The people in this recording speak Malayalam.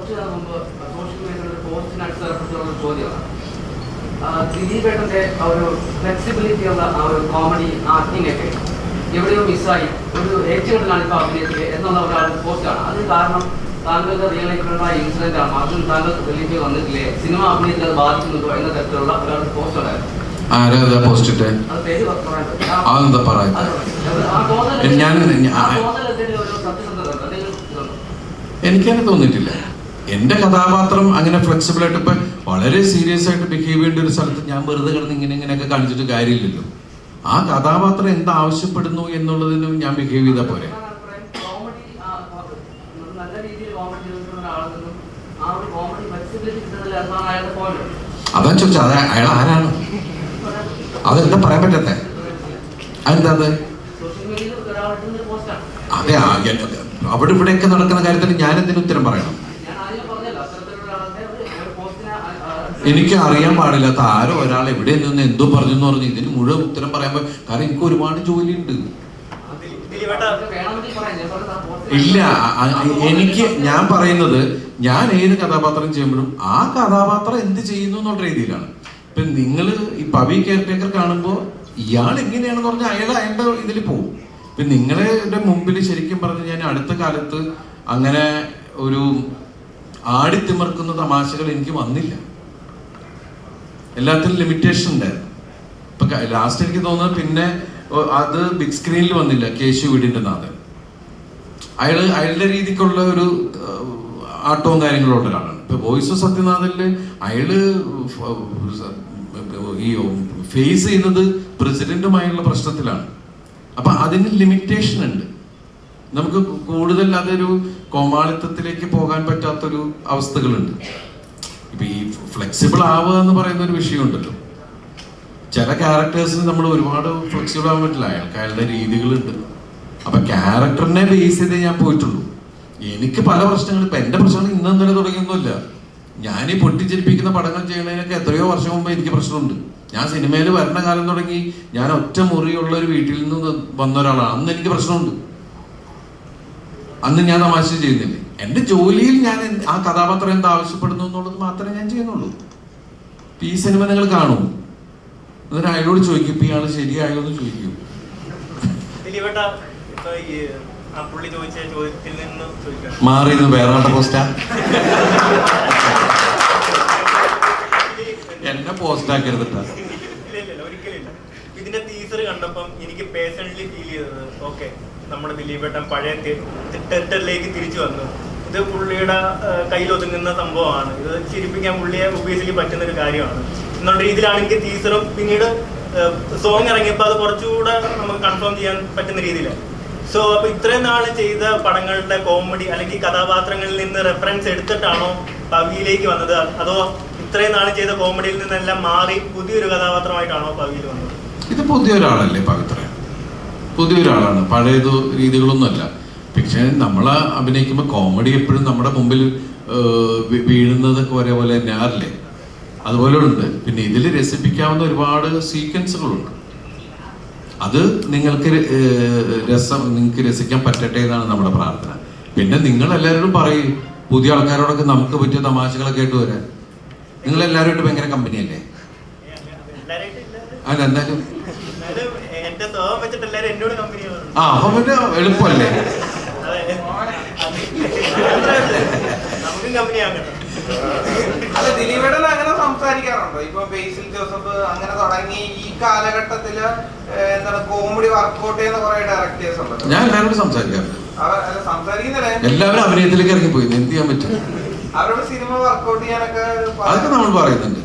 കുറച്ച് മുമ്പ് സോഷ്യൽ മീഡിയയിൽ ഒരു പോസ്റ്റിനടുത്ത് ഏർപ്പെട്ടുള്ള ചോദ്യമാണ്. ദിലീപേട്ടൻ്റെ ആ ഒരു ഫ്ലെക്സിബിലിറ്റി ഉള്ള ആ ഒരു കോമഡി ആക്ടിംഗ് ഒക്കെ എവിടെയോ മിസ്സായി, ഒരു ഏറ്റുകൊണ്ടിലാണ് ഇപ്പോൾ അഭിനയിച്ചത് എന്നുള്ള ഒരാളുടെ പോസ്റ്റാണ്. അതിന് കാരണം താങ്കളുടെ റിയൽ ലൈഫിലുള്ള ഇൻസിഡന്റ് ആണ്. അതിൽ താങ്കൾ റിലീഫ് വന്നിട്ടില്ലേ, സിനിമ അഭിനയത്തിൽ അത് ബാധിക്കുന്നുണ്ടോ എന്ന തരത്തിലുള്ള ഒരാളുടെ പോസ്റ്റ് ഉണ്ടായിരുന്നു. എനിക്കങ്ങനെ തോന്നിയിട്ടില്ല. എന്റെ കഥാപാത്രം അങ്ങനെ ഫ്ലെക്സിബിൾ ആയിട്ട് ഇപ്പൊ വളരെ സീരിയസ് ആയിട്ട് ബിഹേവ് ചെയ്യേണ്ട ഒരു സ്ഥലത്ത് ഞാൻ വെറുതെ കിടന്ന് ഇങ്ങനെയൊക്കെ കാണിച്ചിട്ട് കാര്യമില്ലല്ലോ. ആ കഥാപാത്രം എന്താവശ്യപ്പെടുന്നു എന്നുള്ളതിനും ഞാൻ ബിഹേവ് ചെയ്താൽ പോരെ. അതാ ചോദിച്ചാ അയാൾ ആരാണ്, അതെന്താ പറയാൻ പറ്റത്തെ? അതെന്താ അതെ അവിടെ ഇവിടെയൊക്കെ നടക്കുന്ന കാര്യത്തിന് ഞാൻ എന്തിനു ഉത്തരം പറയണം? എനിക്ക് അറിയാൻ പാടില്ലാത്ത ആരോ ഒരാൾ എവിടെ നിന്ന് എന്തോ പറഞ്ഞു പറഞ്ഞു ഇതിന് മുഴുവൻ ഉത്തരം പറയാൻ കാരണം എനിക്ക് ഒരുപാട് ജോലിയുണ്ട്. ഇല്ല, എനിക്ക് ഞാൻ പറയുന്നത് ഞാൻ ഏത് കഥാപാത്രം ചെയ്യുമ്പോഴും ആ കഥാപാത്രം എന്ത് ചെയ്യുന്നു എന്നുള്ള രീതിയിലാണ്. ഇപ്പൊ നിങ്ങൾ ഈ പവി കെയർടേക്കർ കാണുമ്പോൾ ഇയാൾ എങ്ങനെയാണെന്ന് പറഞ്ഞാൽ അയാളുടെ ഇതിൽ പോകും. ഇപ്പൊ നിങ്ങളുടെ മുമ്പിൽ ശരിക്കും പറഞ്ഞ് ഞാൻ അടുത്ത കാലത്ത് അങ്ങനെ ഒരു ആടിത്തിമർക്കുന്ന തമാശകൾ എനിക്ക് വന്നില്ല. എല്ലാത്തിനും ലിമിറ്റേഷൻ ഉണ്ടായിരുന്നു. ഇപ്പൊ ലാസ്റ്റ് എനിക്ക് തോന്നുന്നത് പിന്നെ അത് ബിഗ് സ്ക്രീനിൽ വന്നില്ല. കേശു വീടിന്റെ നാഥൻ അയാളുടെ രീതിക്കുള്ള ഒരു ആട്ടവും കാര്യങ്ങളും ഉള്ള ഒരാളാണ്. ഇപ്പൊ വോയിസ് ഓഫ് സത്യനാഥനില് അയാള് ഈ ഫേസ് ചെയ്യുന്നത് പ്രസിഡന്റുമായുള്ള പ്രശ്നത്തിലാണ്. അപ്പൊ അതിന് ലിമിറ്റേഷൻ ഉണ്ട്. നമുക്ക് കൂടുതൽ അതൊരു കോമാളിത്തത്തിലേക്ക് പോകാൻ പറ്റാത്തൊരു അവസ്ഥകളുണ്ട്. ഇപ്പൊ ഈ ഫ്ലെക്സിബിൾ ആവുക എന്ന് പറയുന്ന ഒരു വിഷയമുണ്ടല്ലോ. ചില ക്യാരക്ടേഴ്സിന് നമ്മൾ ഒരുപാട് ഫ്ലെക്സിബിൾ ആവാൻ പറ്റില്ല. അയാളുടെ രീതികളുണ്ട്. അപ്പൊ ക്യാരക്ടറിനെ ബേസ് ചെയ്തേ ഞാൻ പോയിട്ടുള്ളൂ. എനിക്ക് പല പ്രശ്നങ്ങളും ഇപ്പൊ എന്റെ പ്രശ്നങ്ങൾ ഇന്നലെ തുടങ്ങിയൊന്നുമില്ല. ഞാൻ ഈ പൊട്ടിച്ചിരിപ്പിക്കുന്ന പടങ്ങൾ ചെയ്യണതിനൊക്കെ എത്രയോ വർഷം മുമ്പ് എനിക്ക് പ്രശ്നമുണ്ട്. ഞാൻ സിനിമയിൽ വരുന്ന കാലം തുടങ്ങി ഞാൻ ഒറ്റ മുറിയുള്ള ഒരു വീട്ടിൽ നിന്ന് വന്ന ഒരാളാണ്. അന്ന് എനിക്ക് പ്രശ്നമുണ്ട്. അന്ന് ഞാൻ തമാശ ചെയ്യുന്നില്ല. എന്റെ ജോലിയിൽ ഞാൻ ആ കഥാപാത്രം എന്ത് ആവശ്യപ്പെടുന്നു എന്നുള്ളത് മാത്രമേ ഞാൻ ചെയ്യുന്നുള്ളൂ. ഈ സിനിമ നിങ്ങൾ കാണും, എന്നിട്ട് അയാളോട് ചോദിക്കും ഇപ്പൊ ഇയാള് ശരിയായോ എന്ന് ചോദിക്കും. മാറി വേറെ പോസ്റ്റാ എന്നെ പോസ്റ്റ് ആക്കരുതിട്ടാ. ഇതിന്റെ ടീസർ കണ്ടപ്പം എനിക്ക് പേഴ്സണലി ഫീൽ ചെയ്തത് ഓക്കെ നമ്മുടെ ദിലീപേട്ടൻ പഴയ ടെറിട്ടറിലേക്ക് തിരിച്ചു വന്നു. ഇത് പുള്ളിയുടെ കയ്യിലൊതുങ്ങുന്ന സംഭവമാണ്. ഇത് ചിരിപ്പിക്കാൻ പുള്ളിയെ ഒബിയസ്ലി പറ്റുന്ന ഒരു കാര്യമാണ് എന്നുള്ള രീതിയിലാണ് എനിക്ക് ടീസറും പിന്നീട് സോങ് ഇറങ്ങിയപ്പോൾ അത് കുറച്ചുകൂടെ നമുക്ക് കൺഫേം ചെയ്യാൻ പറ്റുന്ന രീതിയിലാണ്. സോ അപ്പൊ ഇത്രയും നാള് ചെയ്ത പടങ്ങളുടെ കോമഡി അല്ലെങ്കിൽ കഥാപാത്രങ്ങളിൽ നിന്ന് റെഫറൻസ് എടുത്തിട്ടാണോ പവിയിലേക്ക് വന്നത്, അതോ ഇത്രയും നാള് ചെയ്ത കോമഡിയിൽ നിന്നെല്ലാം മാറി പുതിയൊരു കഥാപാത്രമായിട്ടാണോ പവിയിൽ വന്നത്? ഇത് പുതിയൊരാളല്ലേ പവിത്ര, പുതിയൊരാളാണ്. പഴയത് രീതികളൊന്നുമല്ല. പക്ഷെ നമ്മൾ അഭിനയിക്കുമ്പോൾ കോമഡി എപ്പോഴും നമ്മുടെ മുമ്പിൽ വീഴുന്നതൊക്കെ ഒരേപോലെ തന്നെയാറില്ലേ, അതുപോലെ ഉണ്ട്. പിന്നെ ഇതിൽ രസിപ്പിക്കാവുന്ന ഒരുപാട് സീക്വൻസുകളുണ്ട്. അത് നിങ്ങൾക്ക് രസിക്കാൻ പറ്റട്ടെ എന്നാണ് നമ്മുടെ പ്രാർത്ഥന. പിന്നെ നിങ്ങൾ എല്ലാവരോടും പറയും പുതിയ ആൾക്കാരോടൊക്കെ നമുക്ക് പറ്റിയ തമാശകളൊക്കെ ആയിട്ട് വരാൻ. നിങ്ങൾ എല്ലാവരുമായിട്ട് ഭയങ്കര കമ്പനിയല്ലേ? അതെന്തായാലും ആ അപ്പൊ പിന്നെ എളുപ്പമല്ലേ. അല്ല, ദിലീപേട്ടൻ അങ്ങനെ സംസാരിക്കാറുണ്ടോ? ഇപ്പൊ ബേസിൽ ജോസഫ് അങ്ങനെ തുടങ്ങി ഈ കാലഘട്ടത്തില് എന്താണ് കോമഡി വർക്ക്ഔട്ട് ചെയ്യുന്ന കുറെ ഡയറക്ടേഴ്സ് ഉണ്ട്. ഞാൻ എല്ലാവരോടും സംസാരിക്കാറുണ്ട്. സംസാരിക്കുന്നില്ലേ? എല്ലാവരും അഭിനയത്തിലേക്ക് ഇറങ്ങി പോയി എന്ത് ചെയ്യാൻ പറ്റും? അവരോട് സിനിമ വർക്ക്ഔട്ട് ചെയ്യാനൊക്കെ അതൊക്കെ നമ്മൾ പറയുന്നുണ്ട്.